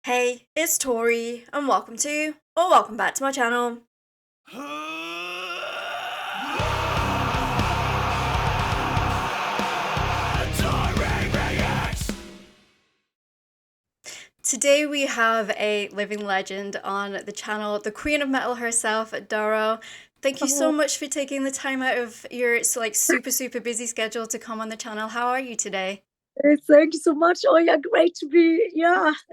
Hey, it's Tori, and welcome back to my channel. Today we have a living legend on the channel, the Queen of Metal herself, Doro. Thank you so Oh, much for taking the time out of your super busy schedule to come on the channel. How are you today? thank you so much. Oh, yeah, great to be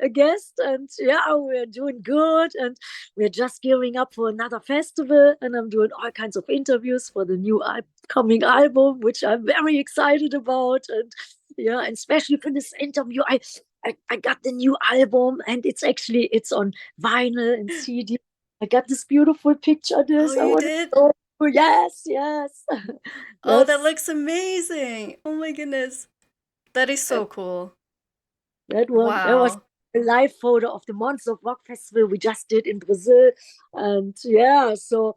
a guest, and yeah, we're doing good, and we're just gearing up for another festival, and I'm doing all kinds of interviews for the new upcoming album, which I'm very excited about, and yeah, and especially for this interview, I got the new album, and it's on vinyl and CD. I got this beautiful picture. Oh, This I you want to did? show you. Yes, yes, Oh, that that's looks amazing. Oh my goodness. That is so cool. that one. That was Wow. a live photo of the Monster of Rock festival we just did in Brazil, and yeah, so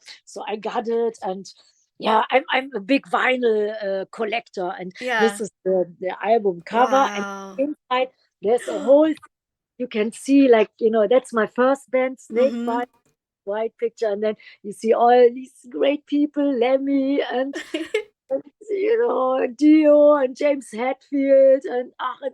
I got it, and yeah, I'm a big vinyl collector, and this Yeah. is the album cover, and Wow. inside there's a whole. You can see, like, that's my first band, Mm-hmm. Snakebite, white picture, and then you see all these great people, Lemmy and Dio and James Hetfield and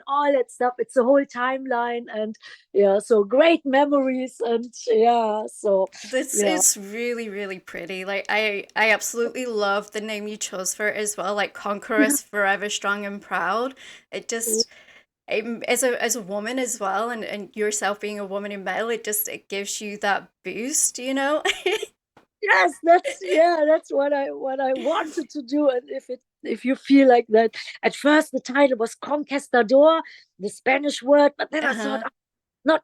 all that stuff. It's a whole timeline, and yeah, so great memories, and yeah, so This yeah. is really pretty. Like I absolutely love the name you chose for it as well. Like Conquerors Forever Strong and Proud. It just as a woman as well, and yourself being a woman in metal, it gives you that boost, you know? Yes, that's what I wanted to do, and if you feel like that, at first the title was Conquistador, the Spanish word, but then I thought, Uh-huh. not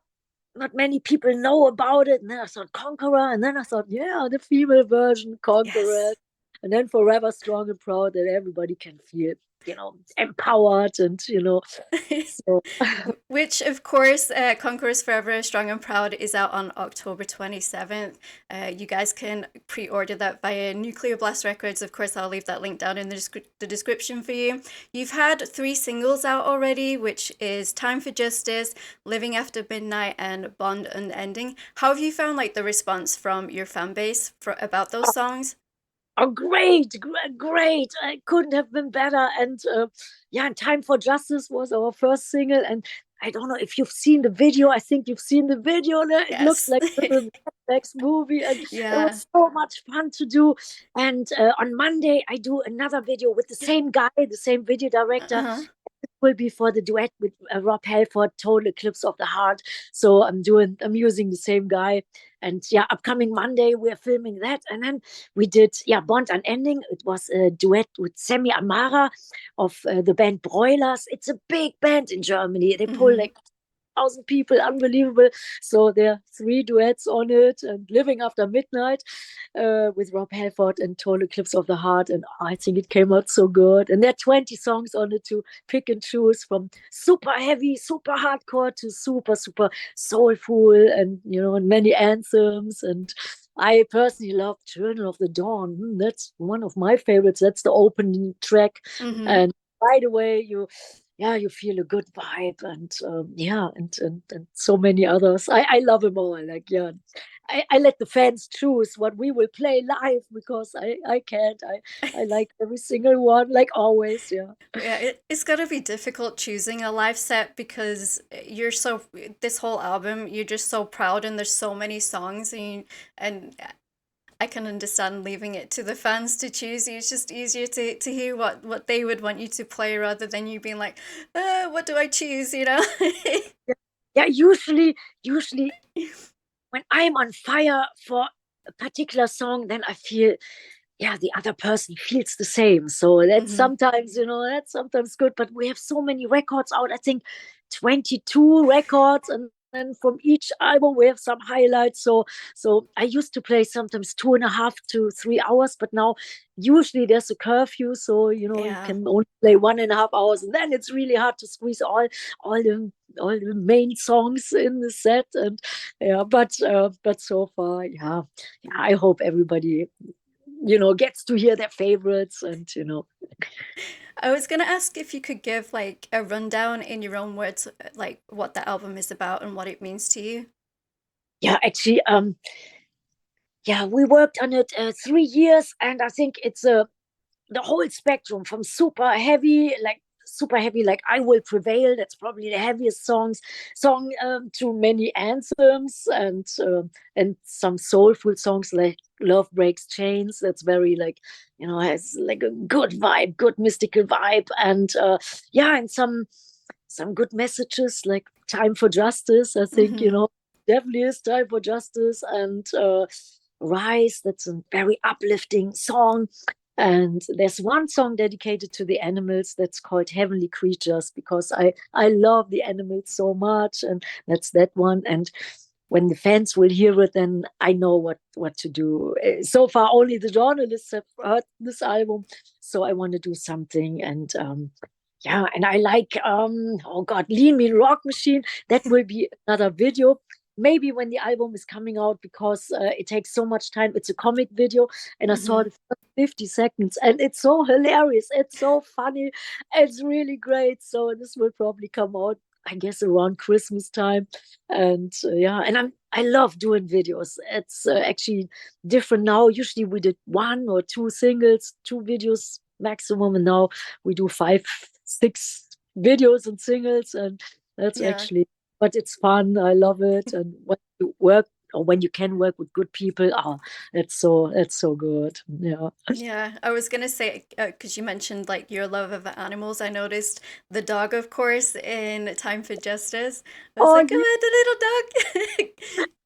not many people know about it. And then I thought Conqueror, and then I thought, yeah, the female version, Conqueror, Yes. and then Forever Strong and Proud, that everybody can feel, empowered, and so Which, of course, Conquerors Forever Strong and Proud is out on October 27th. You guys can pre order that via Nuclear Blast Records. Of course, I'll leave that link down in the description for you. You've had three singles out already, which is Time for Justice, Living After Midnight, and Bond Unending. How have you found the response from your fan base about those songs? oh, great. I couldn't have been better. And yeah, and Time for Justice was our first single. And I don't know if you've seen the video. I think you've seen the video. No? It looks Yes. like a little Mad Max movie. And it Yeah. was so much fun to do. And on Monday, I do another video with the same guy, the same video director. Uh-huh. Will be for the duet with Rob Halford, Total Eclipse of the Heart. So I'm using the same guy. And yeah, upcoming Monday, we're filming that. And then we did, yeah, Bond Unending. It was a duet with Sammy Amara of the band Broilers. It's a big band in Germany. They pull Hmm. like 1,000 people, unbelievable. So there are three duets on it, and Living After Midnight with Rob Halford and Total Eclipse of the Heart. And I think it came out so good. And there are 20 songs on it to pick and choose, from super heavy, super hardcore to super soulful, and many anthems. And I personally love Children of the Dawn. That's one of my favorites. That's the opening track. Hmm. And right away, you feel a good vibe, and yeah, and so many others. I love them all. Like, yeah, I let the fans choose what we will play live, because I can't. I like every single one, like always. Yeah. Yeah, it's gotta be difficult choosing a live set because this whole album, you're just so proud and there's so many songs and I can understand leaving it to the fans to choose. It's just easier to hear what they would want you to play rather than you being like, what do I choose, you know? Yeah, usually when I'm on fire for a particular song, then I feel, yeah, the other person feels the same. So Hmm. that's sometimes good. But we have so many records out. I think 22 records, and then from each album we have some highlights. So I used to play sometimes 2.5 to 3 hours, but now usually there's a curfew, so you Yeah. can only play 1.5 hours, and then it's really hard to squeeze all the all the main songs in the set. And yeah, but so far, yeah, I hope everybody gets to hear their favorites and I was gonna ask if you could give like a rundown in your own words, like what the album is about and what it means to you. yeah, actually, yeah, we worked on it 3 years, and I think it's the whole spectrum from super heavy, like I Will Prevail. That's probably the heaviest song, to many anthems, and some soulful songs like Love Breaks Chains. That's very like, has like a good vibe, good mystical vibe. And yeah, and some good messages like Time for Justice. I think, Hmm. definitely is Time for Justice. And Rise, that's a very uplifting song. And there's one song dedicated to the animals that's called Heavenly Creatures, because I love the animals so much. And that's that one. And when the fans will hear it, then I know what to do. So far, only the journalists have heard this album, so I want to do something. And yeah, and I like, oh God, Lean Mean Rock Machine. That will be another video. Maybe when the album is coming out, because it takes so much time. It's a comic video, and I saw Hmm. the first 50 seconds, and it's so hilarious. It's so funny. It's really great. So this will probably come out, I guess, around Christmas time. And yeah, and I love doing videos. It's actually different now. Usually we did one or two singles, two videos maximum, and now we do 5, 6 videos and singles. And that's Yeah. actually, but it's fun. I love it. And when you work, or when you can work with good people, it's so good. Yeah. Yeah, I was gonna say, because you mentioned like your love of animals, I noticed the dog, of course, in Time for Justice. I was Oh like, yeah. oh, the little dog.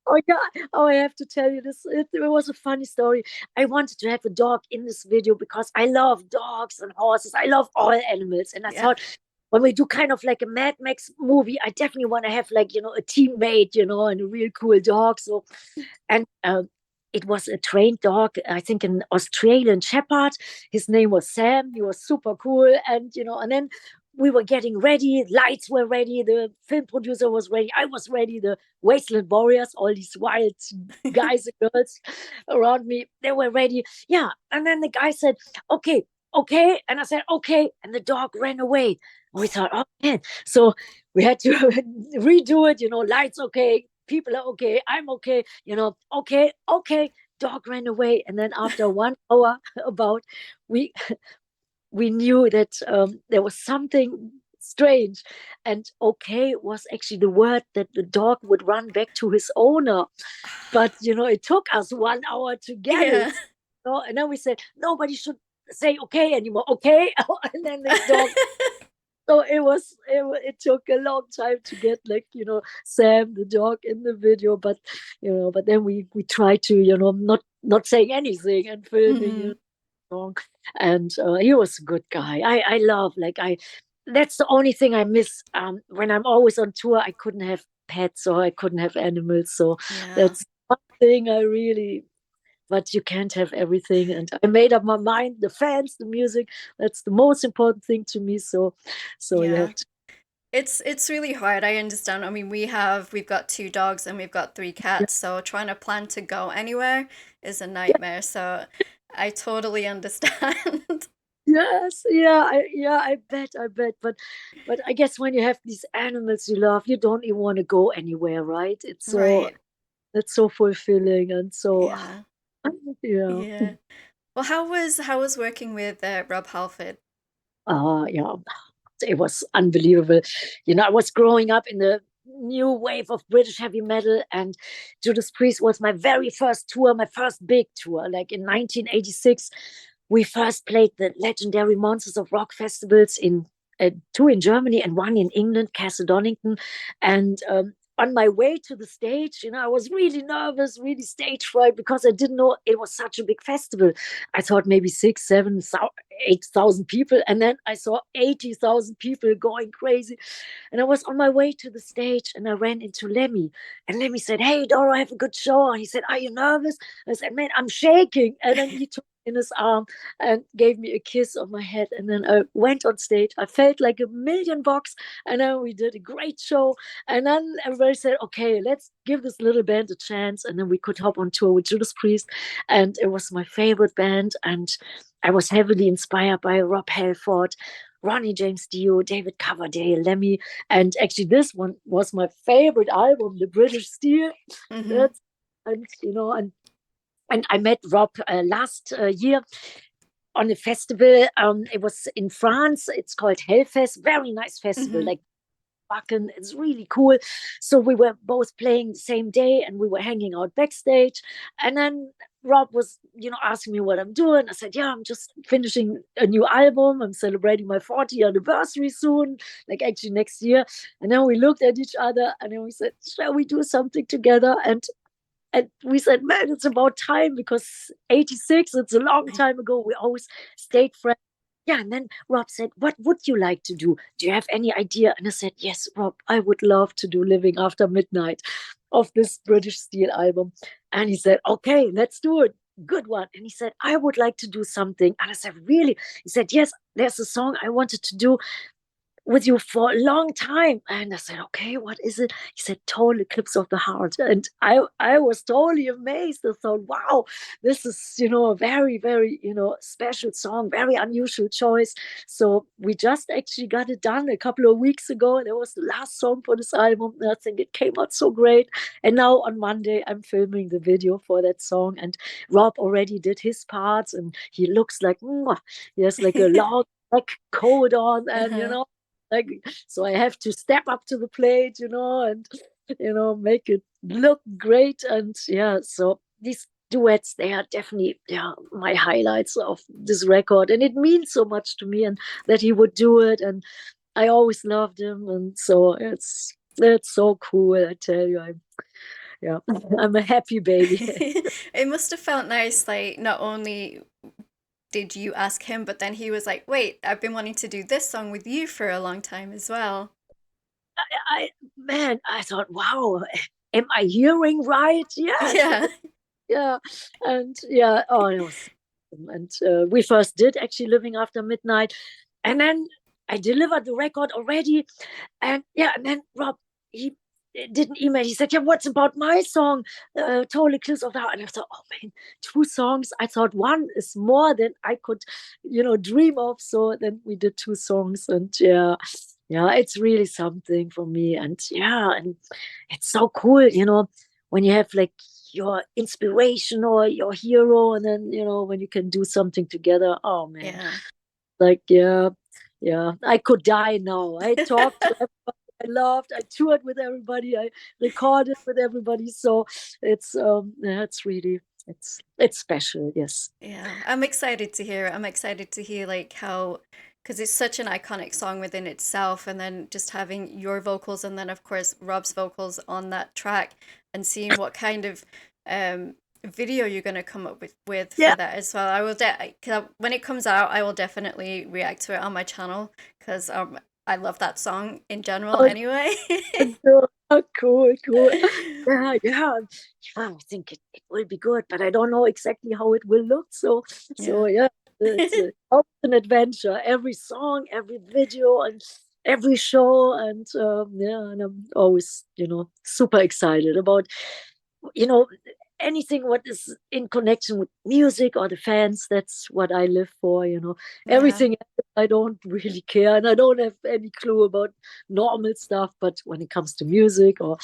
Oh yeah. Oh, I have to tell you this. It was a funny story. I wanted to have a dog in this video because I love dogs and horses. I love all animals. And I Yeah. thought, when we do kind of like a Mad Max movie, I definitely want to have, like, a teammate, and a real cool dog. So, and it was a trained dog, I think an Australian Shepherd. His name was Sam. He was super cool. And then we were getting ready, lights were ready, the film producer was ready, I was ready, the Wasteland Warriors, all these wild guys and girls around me, they were ready. Yeah. And then the guy said, okay, okay. And I said, okay. And the dog ran away. And we thought, oh man. So we had to redo it, lights okay, people are okay, I'm okay, okay, okay. Dog ran away. And then after 1 hour about, we we knew that there was something strange. And okay was actually the word that the dog would run back to his owner. But it took us 1 hour to get Yeah. it. So, and then we said nobody should say okay anymore. Okay. And then the dog, so it took a long time to get, like, Sam the dog in the video. But then we tried to, not saying anything and filming, Hmm. song. And he was a good guy. I love, like, I that's the only thing I miss, when I'm always on tour. I couldn't have pets, or I couldn't have animals. So Yeah. that's one thing I really, but you can't have everything. And I made up my mind, the fans, the music, that's the most important thing to me. So you Yeah. have to. It's really hard. I understand. I mean, we've got two dogs and we've got three Yeah, cats, so trying to plan to go anywhere is a yeah, nightmare. So I totally understand. yes, I bet. But I guess when you have these animals you love, you don't even want to go anywhere, right? Right. It's so fulfilling. And so, Yeah. yeah. Yeah. Well, how was working with Rob Halford? Yeah, it was unbelievable. I was growing up in the new wave of British heavy metal, and Judas Priest was my very first tour, my first big tour. Like in 1986, we first played the legendary Monsters of Rock festivals, in two in Germany and one in England, Castle Donington. And on my way to the stage, I was really nervous, really stage fright, because I didn't know it was such a big festival. I thought maybe 6, 7, 8,000 people, and then I saw 80,000 people going crazy. And I was on my way to the stage, and I ran into Lemmy, and Lemmy said, "Hey, Doro, I have a good show." And he said, "Are you nervous?" I said, "Man, I'm shaking." And then he took in his arm and gave me a kiss on my head. And then I went on stage. I felt like $1,000,000. And then we did a great show. And then everybody said, okay, let's give this little band a chance. And then we could hop on tour with Judas Priest. And it was my favorite band. And I was heavily inspired by Rob Halford, Ronnie James Dio, David Coverdale, Lemmy. And actually, this one was my favorite album, The British Steel. That's, and and I met Rob last year on a festival. It was in France. It's called Hellfest. Very nice festival, like Wacken. It's really cool. So we were both playing the same day, and we were hanging out backstage. And then Rob was, asking me what I'm doing. I said, yeah, I'm just finishing a new album. I'm celebrating my 40th anniversary soon, like actually next year. And then we looked at each other, and then we said, shall we do something together? And we said, man, it's about time, because 86, it's a long time ago. We always stayed friends. Yeah, and then Rob said, what would you like to do? Do you have any idea? And I said, yes, Rob, I would love to do Living After Midnight of this British Steel album. And he said, okay, let's do it. Good one. And he said, I would like to do something. And I said, really? He said, yes, there's a song I wanted to do with you for a long time. And I said, okay, what is it? He said, Total Eclipse of the Heart. And I was totally amazed. I thought, wow, this is, a very, very, special song, very unusual choice. So we just actually got it done a couple of weeks ago. And it was the last song for this album. And I think it came out so great. And now on Monday, I'm filming the video for that song. And Rob already did his parts, and he looks like, he has like a long black coat on, and, like, so I have to step up to the plate, and make it look great. And yeah, so these duets, they are definitely my highlights of this record, and it means so much to me, and that he would do it, and I always loved him, and so it's so cool. I tell you, I'm a happy baby. It must have felt nice, like not only did you ask him, but then he was like, wait, I've been wanting to do this song with you for a long time as well. I thought, wow, am I hearing right? Yes. Yeah. Yeah. And yeah, oh, it was awesome. And we first did actually Living After Midnight, and then I delivered the record already. And yeah, and then Rob, he did an email. He said, yeah, what's about my song, Total Eclipse of the Heart? And I thought, oh man, 2 songs. I thought one is more than I could, dream of. So then we did 2 songs, and yeah, it's really something for me. And yeah, and it's so cool, when you have like your inspiration or your hero, and then, when you can do something together. Oh man. Yeah. Like, yeah, I could die now. I talked to everybody I loved. I toured with everybody. I recorded with everybody. So it's really, it's special. Yes. Yeah, I'm excited to hear it. I'm excited to hear like how, because it's such an iconic song within itself, and then just having your vocals, and then of course Rob's vocals on that track, and seeing what kind of video you're gonna come up with Yeah. for that as well. I will when it comes out, I will definitely react to it on my channel, because I love that song in general Oh, anyway. cool. Yeah. I think it will be good, but I don't know exactly how it will look. So Yeah. it's an adventure. Every song, every video, and every show, and and I'm always, super excited about, you know, anything what is in connection with music or the fans. That's what I live for. Yeah. Everything else, I don't really care, and I don't have any clue about normal stuff. But when it comes to music, or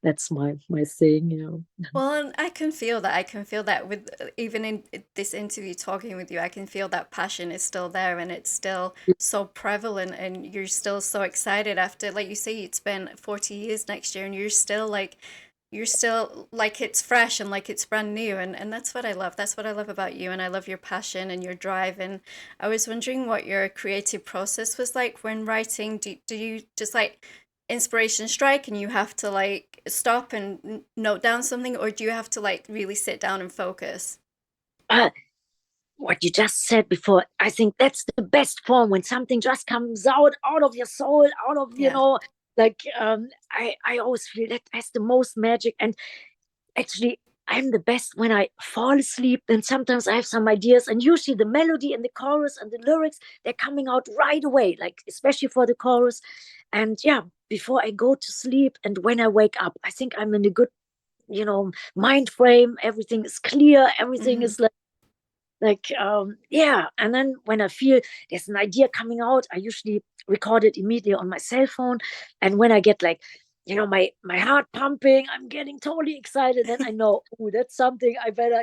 that's my thing. Well, and I can feel that. I can feel that with even in this interview talking with you, I can feel that passion is still there, and it's still so prevalent, and you're still so excited after, like you say, it's been 40 years next year, and you're still like it's fresh and like it's brand new, and that's what I love. That's what I love about you, and I love your passion and your drive. And I was wondering what your creative process was like when writing. Do you just like inspiration strike and you have to like stop and note down something, or do you have to like really sit down and focus? Uh, what you just said before, I think that's the best form, when something just comes out of your soul, out of, Yeah. like, I always feel that has the most magic. And actually, I'm the best when I fall asleep. And sometimes I have some ideas, and usually the melody and the chorus and the lyrics, they're coming out right away, like especially for the chorus. And yeah, before I go to sleep and when I wake up, I think I'm in a good, mind frame. Everything is clear. Everything Mm-hmm. is yeah. And then when I feel there's an idea coming out, I usually record it immediately on my cell phone. And when I get like, my heart pumping, I'm getting totally excited, then I know, oh, that's something I better,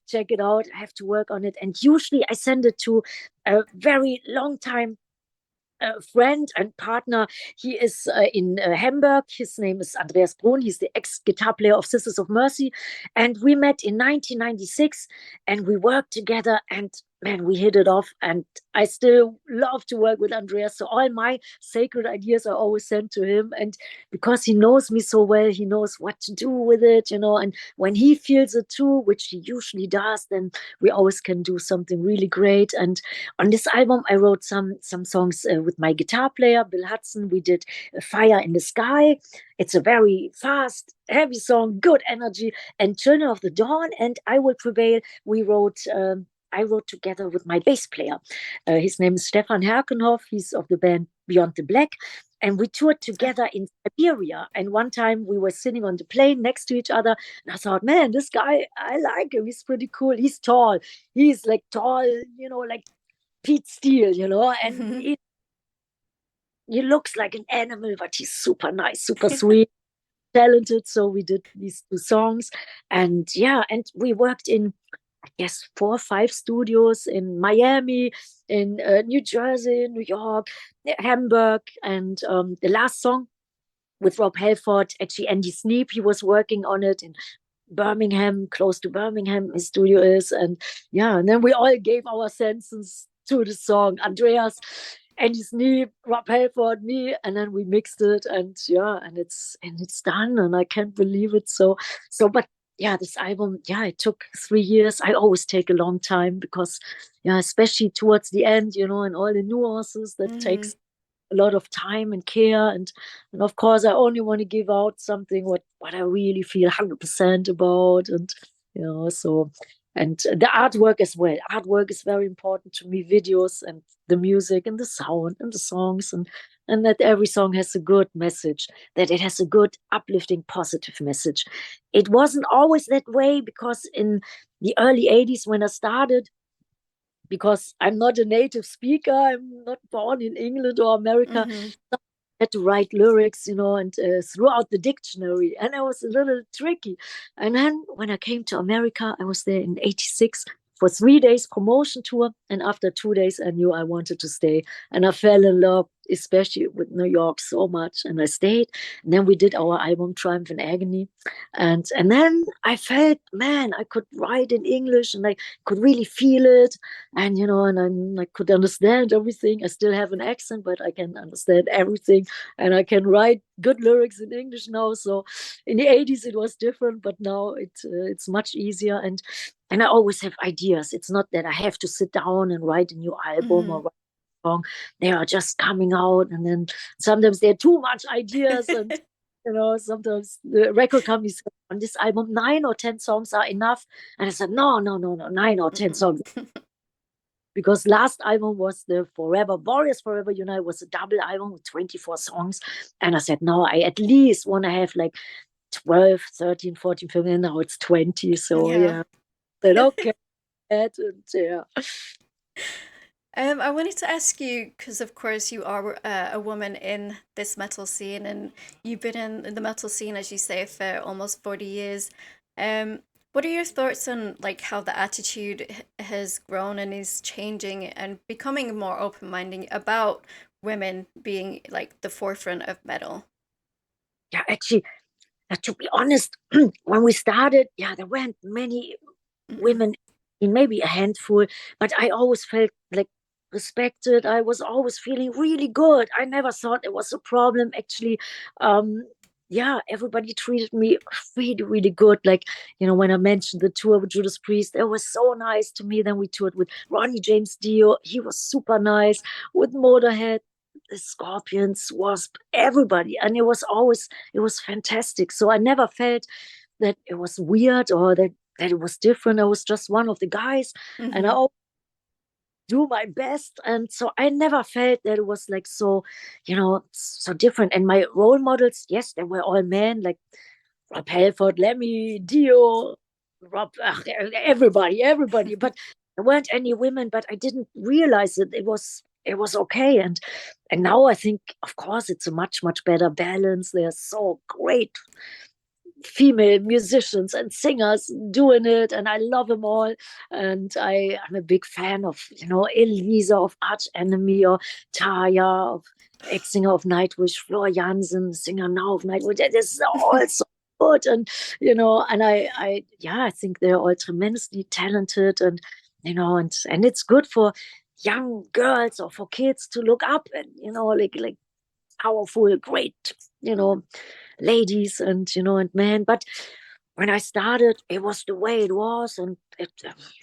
check it out. I have to work on it. And usually I send it to a very long time friend and partner. He is in Hamburg. His name is Andreas Brun. He's the ex-guitar player of Sisters of Mercy. And we met in 1996 and we worked together, and man, we hit it off. And I still love to work with Andreas. So all my sacred ideas are always sent to him. And because he knows me so well, he knows what to do with it, and when he feels it too, which he usually does, then we always can do something really great. And on this album, I wrote some songs with my guitar player, Bill Hudson. We did Fire in the Sky. It's a very fast, heavy song, good energy, and Children of the Dawn and I Will Prevail. I wrote together with my bass player. His name is Stefan Herkenhoff. He's of the band Beyond the Black. And we toured together in Siberia. And one time we were sitting on the plane next to each other. And I thought, man, this guy, I like him. He's pretty cool. He's tall. He's like tall, like Pete Steele, and Mm-hmm. he looks like an animal, but he's super nice, super sweet, talented. So we did these two songs, and yeah, and we worked in, I guess, 4 or 5 studios in Miami, in New Jersey, New York, Hamburg, and the last song with Rob Halford, actually Andy Sneap, he was working on it in Birmingham, close to Birmingham, his studio is. And yeah, and then we all gave our senses to the song. Andreas, Andy Sneap, Rob Halford, me, and then we mixed it, and yeah, and it's done, and I can't believe it. But yeah, this album, yeah, it took 3 years. I always take a long time because, yeah, especially towards the end, and all the nuances that Mm-hmm. takes a lot of time and care, and of course I only want to give out something what I really feel 100% about. And so, and the artwork as well. Artwork is very important to me. Videos and the music and the sound and the songs, and that every song has a good message, that it has a good uplifting positive message. It wasn't always that way, because in the early 80s when I started, because I'm not a native speaker. I'm not born in England or America. Mm-hmm. I had to write lyrics, and throughout the dictionary, and it was a little tricky. And then when I came to America, I was there in '86 for 3 days promotion tour, and after 2 days, I knew I wanted to stay, and I fell in love, especially with New York, so much, and I stayed. And then we did our album Triumph and Agony, and then I felt, man, I could write in English, and I could really feel it, and I could understand everything. I still have an accent, but I can understand everything, and I can write good lyrics in English now. So in the '80s it was different, but now it's much easier, and I always have ideas. It's not that I have to sit down and write a new album Mm-hmm. or write a song. They are just coming out, and then sometimes there are too much ideas, and sometimes the record company said, on this album 9 or 10 songs are enough, and I said, no, no, no, no, 9 or 10 songs, because last album was the Forever Warriors Forever Unite, was a double album with 24 songs, and I said, no, I at least want to have like 12, 13, 14, 15, and now it's 20. So Yeah. yeah, but okay, and yeah. I wanted to ask you, because of course you are a woman in this metal scene, and you've been in the metal scene, as you say, for almost 40 years. Um, what are your thoughts on like how the attitude has grown and is changing and becoming more open-minded about women being like the forefront of metal? Yeah, actually, to be honest, when we started, yeah, there weren't many Mm-hmm. women, in maybe a handful, but I always felt like respected. I was always feeling really good. I never thought it was a problem, actually. Um, yeah, everybody treated me really, really good. Like, when I mentioned the tour with Judas Priest, it was so nice to me. Then we toured with Ronnie James Dio. He was super nice. With Motorhead, the Scorpions, Wasp, everybody. And it was fantastic. So I never felt that it was weird or that it was different. I was just one of the guys, and I Mm-hmm. always do my best. And so I never felt that it was like so, so different. And my role models, yes, they were all men, like Rob Halford, Lemmy, Dio, everybody. But there weren't any women. But I didn't realize that it was okay. And now I think, of course, it's a much better balance. They're so great female musicians and singers doing it, and I love them all. And I'm a big fan of Elisa of Arch Enemy, or Taya of ex-singer of Nightwish, Floor Jansen, singer now of Nightwish. That is all so good. And and I think they're all tremendously talented. And and it's good for young girls or for kids to look up and like powerful, great, ladies and men. But when I started, it was the way it was, and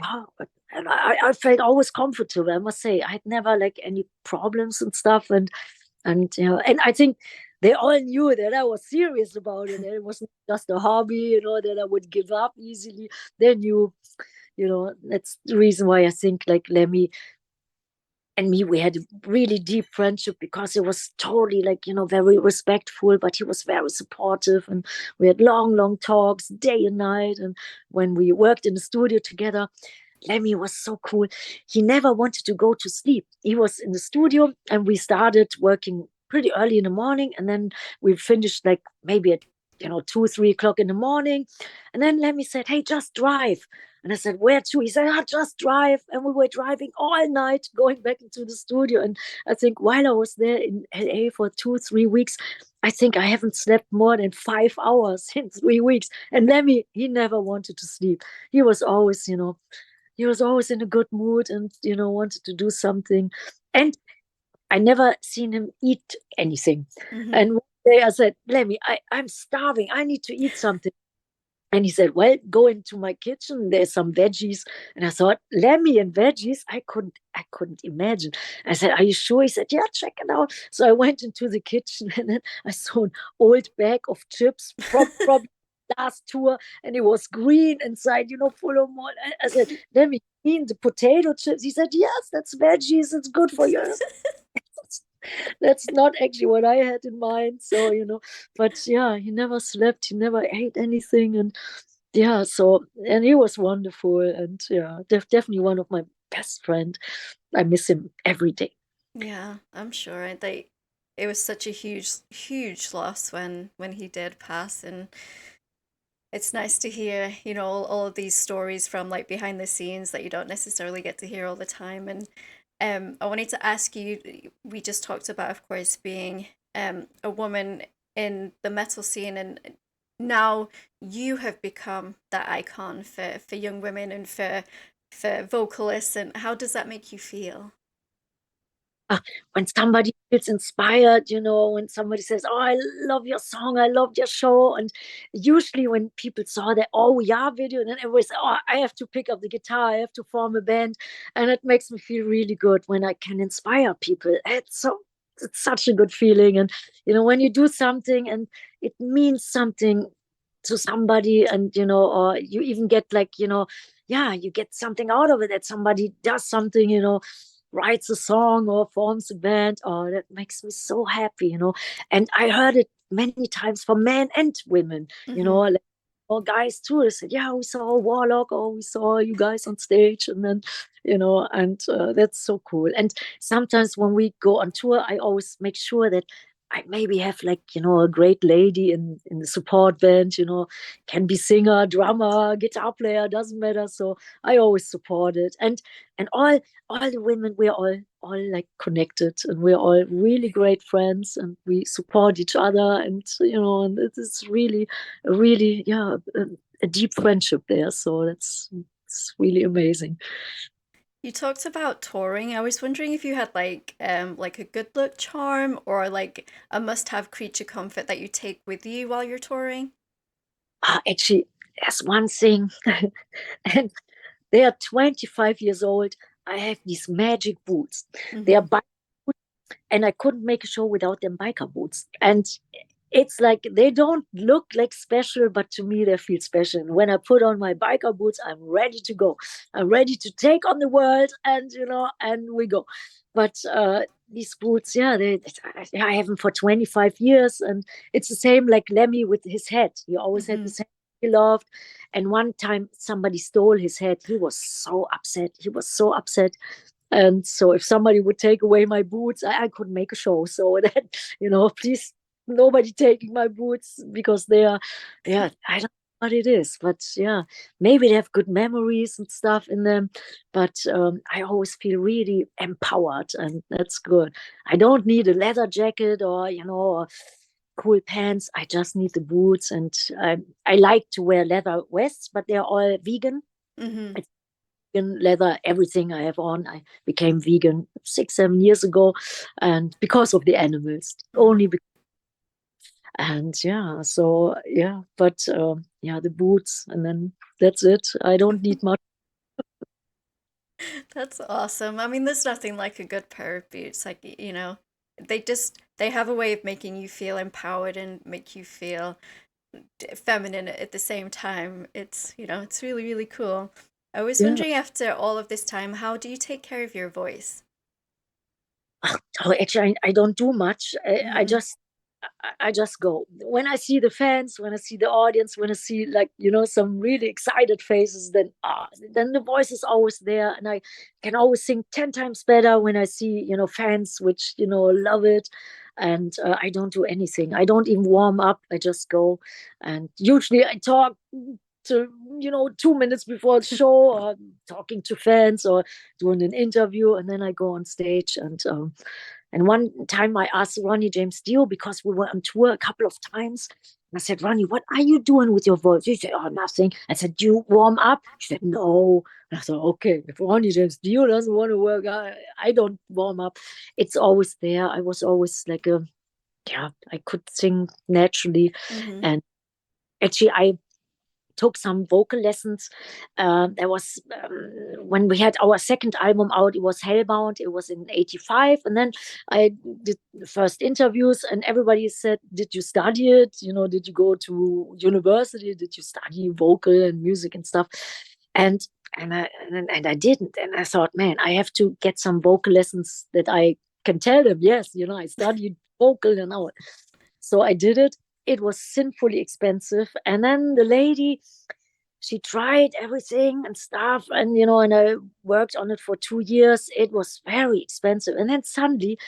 wow, and I felt always comfortable. I must say, I had never like any problems and stuff, and I think they all knew that I was serious about it. And it wasn't just a hobby, that I would give up easily. They knew, that's the reason why I think like Lemmy and me, we had a really deep friendship, because it was totally like very respectful, but he was very supportive, and we had long talks day and night. And when we worked in the studio together, Lemmy was so cool. He never wanted to go to sleep. He was in the studio, and we started working pretty early in the morning, and then we finished like maybe at 2, 3 o'clock in the morning. And then Lemmy said, "Hey, just drive." And I said, "Where to?" He said, "Just drive." And we were driving all night, going back into the studio. And I think while I was there in LA for 2, 3 weeks, I think I haven't slept more than 5 hours in 3 weeks. And Lemmy, he never wanted to sleep. He was always, he was always in a good mood, and wanted to do something. And I never seen him eat anything. Mm-hmm. And one day I said, "Lemmy, I'm starving. I need to eat something." And he said, "Well, go into my kitchen. There's some veggies." And I thought, lemmy and veggies? I couldn't imagine. I said, "Are you sure?" He said, "Yeah, check it out." So I went into the kitchen, and then I saw an old bag of chips from last tour, and it was green inside, full of more. I said, "Let me clean the potato chips." He said, "Yes, that's veggies. It's good for you." That's not actually what I had in mind. So, but yeah, he never slept, he never ate anything. And yeah, so, and he was wonderful. And yeah, definitely one of my best friend. I miss him every day. Yeah, I'm sure. It was such a huge loss when he did pass, and it's nice to hear, all of these stories from like behind the scenes that you don't necessarily get to hear all the time. And I wanted to ask you, we just talked about, of course, being a woman in the metal scene, and now you have become that icon for young women and for vocalists. And how does that make you feel? Ah, when somebody feels inspired, when somebody says, "Oh, I love your song, I love your show." And usually when people saw the "Oh Yeah" video, then everybody said, "Oh, I have to pick up the guitar, I have to form a band." And it makes me feel really good when I can inspire people. It's such a good feeling. And when you do something and it means something to somebody, and or you even get like, yeah, you get something out of it, that somebody does something, writes a song or forms a band. Oh, that makes me so happy. And I heard it many times from men and women, Mm-hmm. like, or guys too. They said, "Yeah, we saw Warlock, or we saw you guys on stage." And then, and that's so cool. And sometimes when we go on tour, I always make sure that I maybe have like, a great lady in the support band, can be singer, drummer, guitar player, doesn't matter. So I always support it. And all the women, we're all like connected, and we're all really great friends, and we support each other. And and it is really, yeah, a deep friendship there. So it's really amazing. You talked about touring. I was wondering if you had like a good luck charm or like a must-have creature comfort that you take with you while you're touring. Actually, there's one thing. And they are 25 years old. I have these magic boots. They are Mm-hmm. bike boots, and I couldn't make a show without them biker boots. And it's like they don't look like special, but to me they feel special. And when I put on my biker boots, I'm ready to go. I'm ready to take on the world, and and we go. But these boots, yeah, I have them for 25 years, and it's the same like Lemmy with his hat. He always had Hmm. this hat he loved. And one time somebody stole his hat. He was so upset. He was so upset. And so if somebody would take away my boots, I couldn't make a show. So that, please, nobody taking my boots, because they are, yeah, I don't know what it is, but yeah, maybe they have good memories and stuff in them. But I always feel really empowered, and that's good. I don't need a leather jacket, or cool pants. I just need the boots. And I like to wear leather vests, but they're all vegan. Hmm. Vegan leather, everything I have on. I became vegan 6, 7 years ago, and because of the animals, only Hmm. because. And yeah, so yeah, but yeah, the boots, and then that's it. I don't need much. That's awesome. I mean, there's nothing like a good pair of boots. Like, they have a way of making you feel empowered and make you feel feminine at the same time. It's really, really cool. I was Yeah. wondering, after all of this time, how do you take care of your voice? Oh, actually, I don't do much. Hmm. I just go when I see the fans, when I see the audience, when I see, like, some really excited faces. Then the voice is always there, and I can always sing 10 times better when I see fans which love it. And I don't do anything. I don't even warm up. I just go, and usually I talk to 2 minutes before the show, or talking to fans, or doing an interview, and then I go on stage. And one time I asked Ronnie James Dio, because we were on tour a couple of times. And I said, Ronnie, what are you doing with your voice? He said, oh, nothing. I said, do you warm up? He said, no. And I thought, okay, if Ronnie James Dio doesn't want to work, I don't warm up. It's always there. I was always like yeah, I could sing naturally. Hmm. And actually, I took some vocal lessons. There was when we had our second album out, it was Hellbound. It was in '85, and then I did the first interviews, and everybody said, "Did you study it? Did you go to university? Did you study vocal and music and stuff?" And and I didn't. And I thought, man, I have to get some vocal lessons that I can tell them. Yes, I studied vocal and all. So I did it. It was sinfully expensive. And then the lady, she tried everything and stuff. And I worked on it for 2 years. It was very expensive. And then suddenly,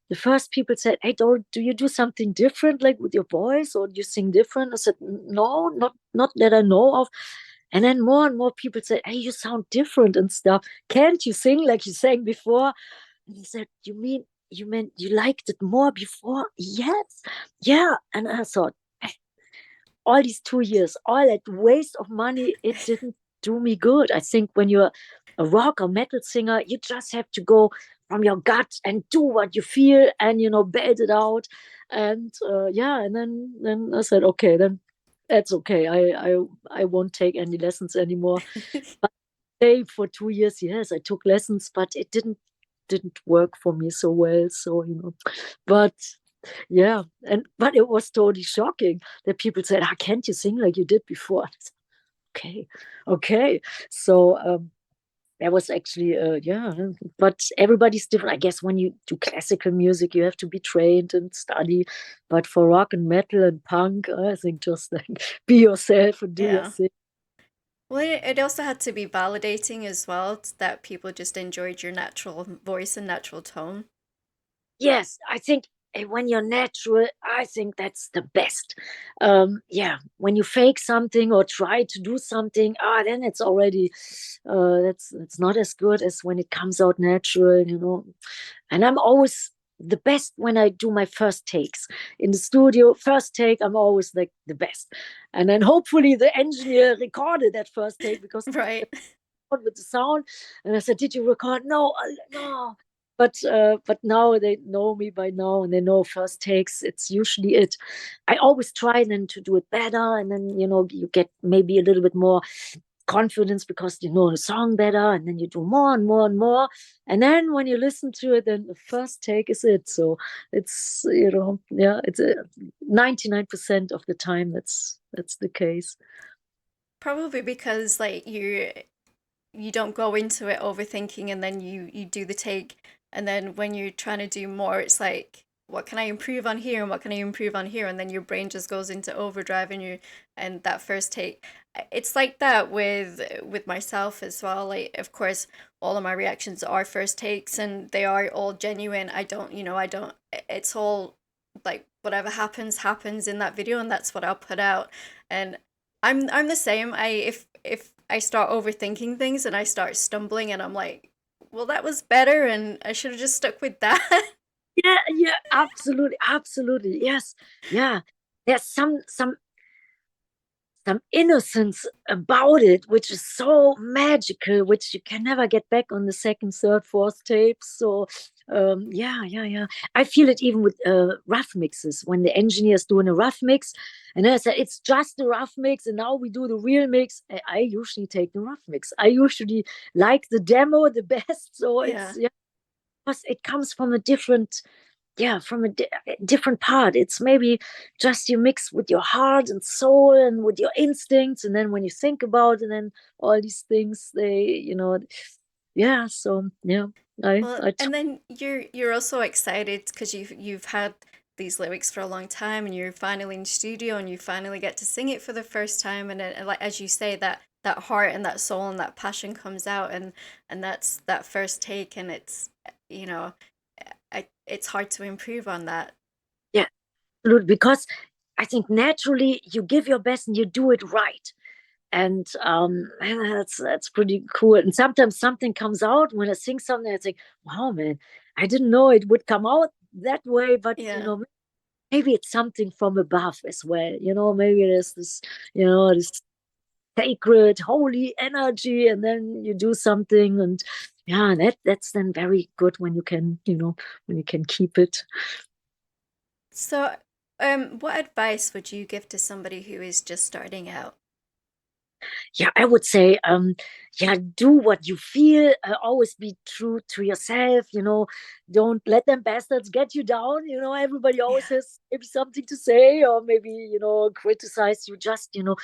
the first people said, "Hey, Doro, do you do something different, like with your voice, or do you sing different?" I said, "No, not that I know of." And then more and more people said, "Hey, you sound different and stuff. Can't you sing like you sang before?" And he said, you meant you liked it more before?" Yes. Yeah. And I thought, all these 2 years, all that waste of money, it didn't do me good. I think when you're a rock or metal singer, you just have to go from your gut and do what you feel, and belt it out. And yeah, and then I said, okay, then that's okay. I won't take any lessons anymore. But for 2 years, yes, I took lessons, but it didn't work for me so well. So but yeah, but it was totally shocking that people said, can't you sing like you did before?" I said, okay, okay. So that was actually yeah, but everybody's different. I guess when you do classical music, you have to be trained and study. But for rock and metal and punk, I think just like be yourself and do your Yeah. thing. Well, it also had to be validating as well, that people just enjoyed your natural voice and natural tone. Yes, I think when you're natural, I think that's the best. Yeah, when you fake something or try to do something, then it's already that's not as good as when it comes out natural. And I'm always the best when I do my first takes in the studio. First take, I'm always like the best, and then hopefully the engineer recorded that first take, because Right. with the sound. And I said, "Did you record?" "No, no." But now they know me by now, and they know first takes. It's usually it. I always try then to do it better, and then you get maybe a little bit more confidence because you know the song better, and then you do more and more and more, and then when you listen to it, then the first take is it. So it's, you know, yeah, it's 99% of the time that's the case. Probably because like you don't go into it overthinking and then you do the take, and then when you're trying to do more it's like what can I improve on here and what can I improve on here, and then your brain just goes into overdrive and you and that first take. It's like that with myself as well. Like of course all of my reactions are first takes and they are all genuine. I don't, I don't, it's all like whatever happens in that video and that's what I'll put out. And I'm the same. If I start overthinking things and I start stumbling and I'm like, well, that was better and I should have just stuck with that. Yeah, yeah, absolutely, absolutely, yes, yeah. There's some innocence about it, which is so magical, which you can never get back on the second, third, fourth tapes. So, yeah, yeah, yeah. I feel it even with rough mixes when the engineer is doing a rough mix, and then I say it's just a rough mix, and now we do the real mix. I usually take the rough mix. I usually like the demo the best. So it's, Yeah. yeah, because it comes from a different, yeah, from a different part. It's maybe just you mix with your heart and soul and with your instincts, and then when you think about it, and then all these things, they, you know, yeah. So yeah, Well, and then you're also excited because you've had these lyrics for a long time and you're finally in the studio and you finally get to sing it for the first time, and then, like as you say, that heart and that soul and that passion comes out, and that's that first take, and it's, you know, it's hard to improve on that. yeah, absolutely, because I think naturally you give your best and you do it right. And man, that's pretty cool. And sometimes something comes out when I sing something, I think, wow, man, I didn't know it would come out that way. But you Yeah. know, maybe it's something from above as well. You know, maybe there's this, you know, this sacred, holy energy, and then you do something, and yeah, that's then very good when you can, you know, when you can keep it. So, what advice would you give to somebody who is just starting out? Yeah, I would say, yeah, do what you feel. Always be true to yourself. You know, don't let them bastards get you down. You know, everybody always Yeah. has maybe something to say, or maybe, you know, criticize you. Just, you know,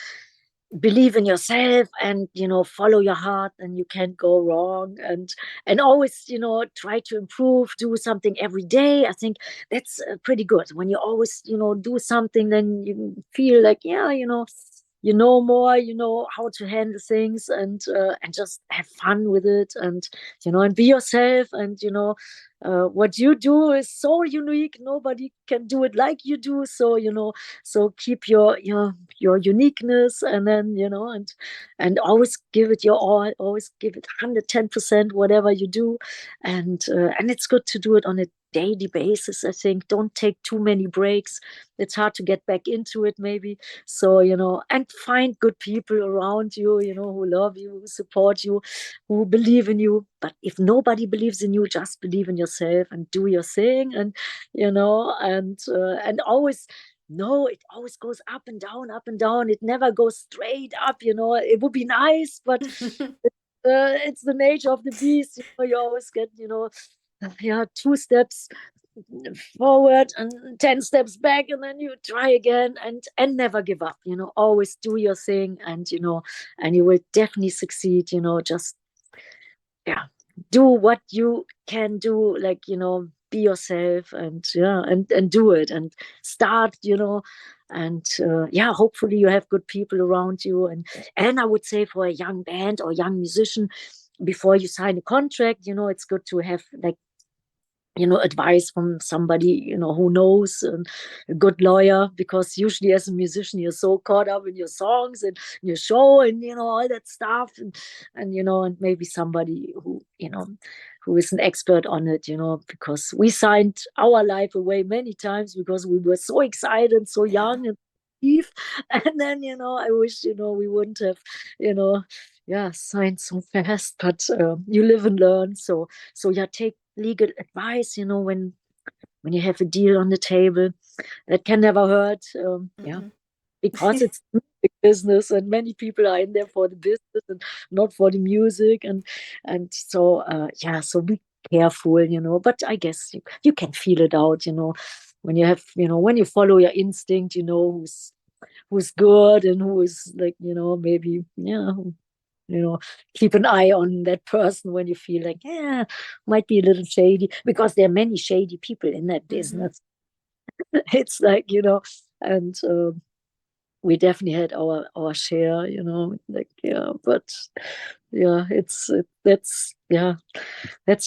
believe in yourself, and you know, follow your heart, and you can't go wrong. And always, you know, try to improve, do something every day. I think that's pretty good. When you always, you know, do something, then you feel like, yeah, you know more, you know how to handle things, and just have fun with it, and you know, and be yourself. And you know, what you do is so unique, nobody can do it like you do. So you know, so keep your uniqueness, and then, you know, and always give it your all, always give it 110% whatever you do. And it's good to do it on a daily basis. I think don't take too many breaks. It's hard to get back into it maybe. So you know, and find good people around you, you know, who love you, who support you, who believe in you. But if nobody believes in you, just believe in yourself and do your thing. And you know, and always, no, it always goes up and down, up and down. It never goes straight up. You know, it would be nice, but it's the nature of the beast. You know, you always get, you know, yeah, 2 steps forward and 10 steps back, and then you try again, and never give up. You know, always do your thing, and you know, and you will definitely succeed. You know, just, yeah, do what you can do, like, you know, be yourself, and yeah, and do it, and start, you know. And yeah, hopefully you have good people around you. And I would say, for a young band or young musician, before you sign a contract, you know, it's good to have, like, you know, advice from somebody, you know, who knows, a good lawyer, because usually as a musician you're so caught up in your songs and your show, and you know, all that stuff. And you know, and maybe somebody who, you know, who is an expert on it, you know, because we signed our life away many times because we were so excited, so Yeah. young and naive. And then, you know, I wish, you know, we wouldn't have, you know, yeah, signed so fast. But you live and learn. So yeah, take legal advice, you know, when you have a deal on the table. That can never hurt. Yeah, Mm-mm. because it's music. business, and many people are in there for the business and not for the music. And so yeah, so be careful, but I guess you can feel it out, when you have, when you follow your instinct, who's good and who is like, maybe, yeah, keep an eye on that person when you feel like, yeah, might be a little shady, because there are many shady people in that Mm-hmm. business. It's like, and we definitely had our share, like, yeah, but yeah, that's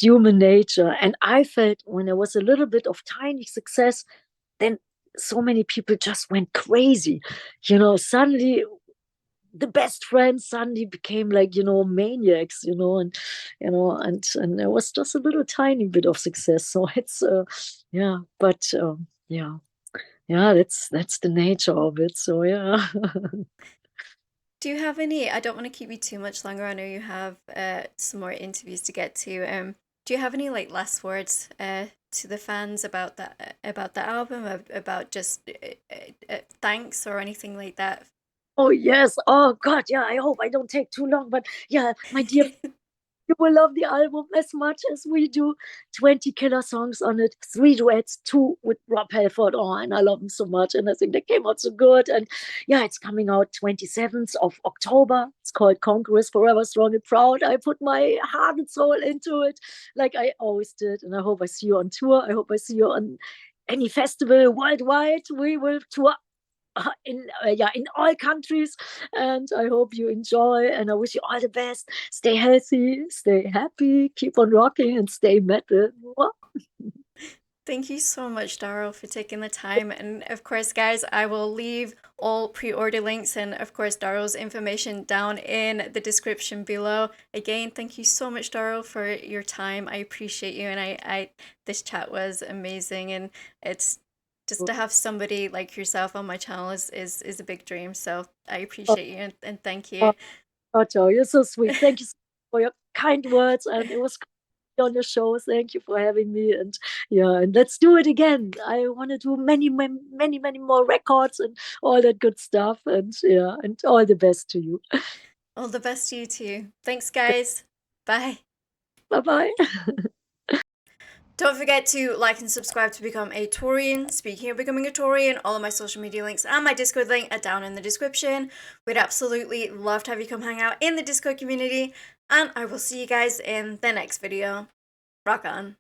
human nature. And I felt when there was a little bit of tiny success, then so many people just went crazy, suddenly the best friends suddenly became like, maniacs, and there was just a little tiny bit of success. So it's yeah, but yeah, yeah, that's the nature of it. So yeah. Do you have any? I don't want to keep you too much longer. I know you have some more interviews to get to. Do you have any like last words to the fans about the album, about just thanks or anything like that? Oh yes, oh god, yeah, I hope I don't take too long, but yeah, my dear, you will love the album as much as we do. 20 killer songs on it, 3 duets, two with Rob Halford. Oh, and I love him so much. And I think they came out so good. And yeah, it's coming out 27th of October. It's called Conquerors Forever Strong and Proud. I put my heart and soul into it like I always did. And I hope I see you on tour. I hope I see you on any festival worldwide. We will tour in all countries, and I hope you enjoy, and I wish you all the best. Stay healthy, stay happy, keep on rocking, and stay metal. Thank you so much, Daro, for taking the time. And of course, guys, I will leave all pre-order links and of course Daro's information down in the description below. Again, thank you so much, Daro, for your time. I appreciate you, and I this chat was amazing, and it's just to have somebody like yourself on my channel is a big dream. So I Oh, appreciate you, and thank oh, you. oh, Joe, you're so sweet. Thank you so much for your kind words, and it was on your show. Thank you for having me, and yeah, and let's do it again. I want to do many, many, many, many more records and all that good stuff, and yeah, and all the best to you. All the best to you too. Thanks, guys. Bye. Bye bye. Don't forget to like and subscribe to become a Taurian. Speaking of becoming a Taurian, all of my social media links and my Discord link are down in the description. We'd absolutely love to have you come hang out in the Discord community, and I will see you guys in the next video. Rock on.